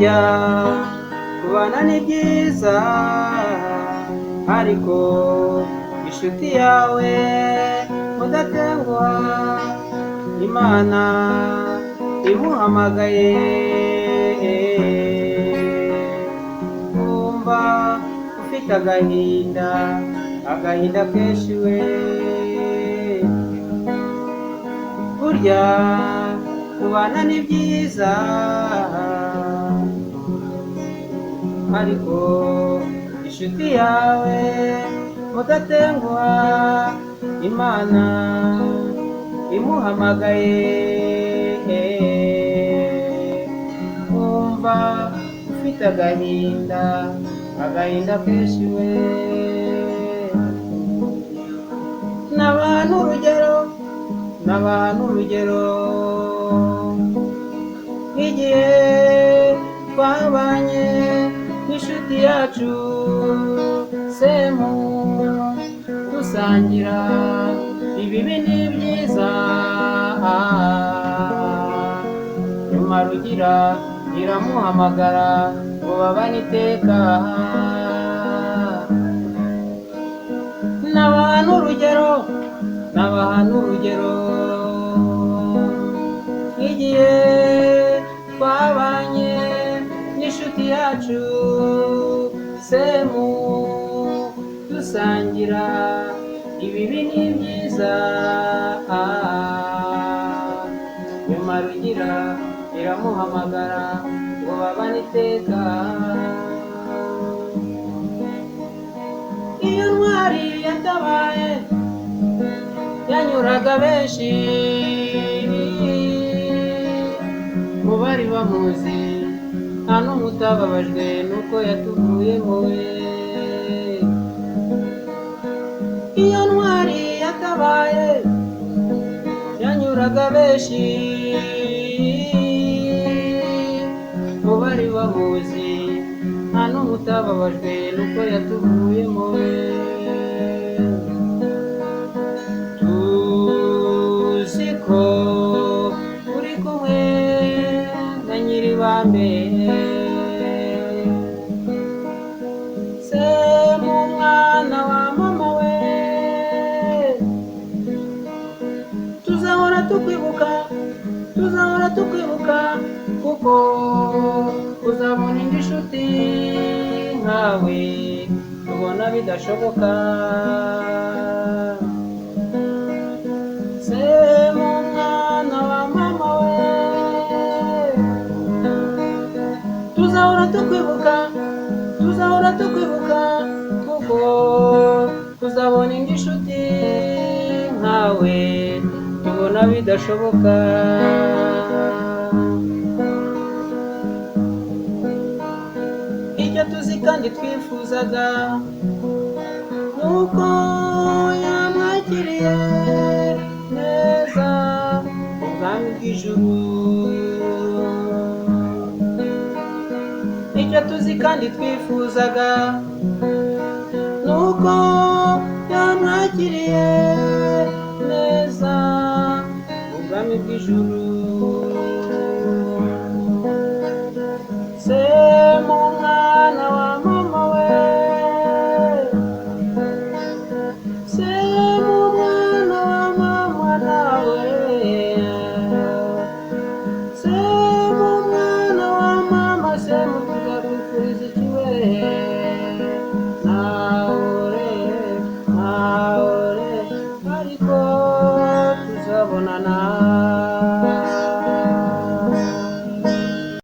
burya kubana ni byiza, ariko inshuti yawe mudatenguha Imana imuhamagaye, wumva ufite agahinda kenshi we. Burya kubana ni byiza, ariko inshuti yawe mudatenguha Imana imuhamagaye, wumva ufite agahinda kenshi we. N'abantu urugero nk'igihe twabanye n'inshuti yacu Semu, dusangira ibibi n'ibyiza, nyuma Rugira iramuhamagara ngo babane iteka. N'abantu urugero nk'igihe twabanye n'inshuti yacu Semu, dusangira ibibi n'ibyiza, nyuma Rugira iramuhamagara ngo babane iteka. Iyo ntwari yatabaye yanyuraga benshi mu bari bamuzi, nta n'umwe utababajwe nuko yatuvuyemo we. Iyo ntwari yatabaye yanyuraga benshi mu bari bamuzi, nta n'umwe utababajwe nuko yatuvuyemo we. Tuzi ko uri kumwe na Nyiribambe, Semu mwana wa mama we, tuzahora tukwibuka kuko uzabona indi nshuti nkawe tubona bidashoboka. Semu mwana wa mama we, tuzahora tukwibuka kuko uzabona indi nshuti nkawe tubona bidashoboka. Icyo tuzi kandi twifuzaga nuko yamwakiriye neza ubwami bw'ijuru. Icyo tuzi kandi twifuzaga nuko yamwakiriye neza ubwami bw'ijuru. Semu mwana wa mama we, Semu mwana wa mama nawe, Semu mwana wa mama, Semu tuzakwifuriza iki we.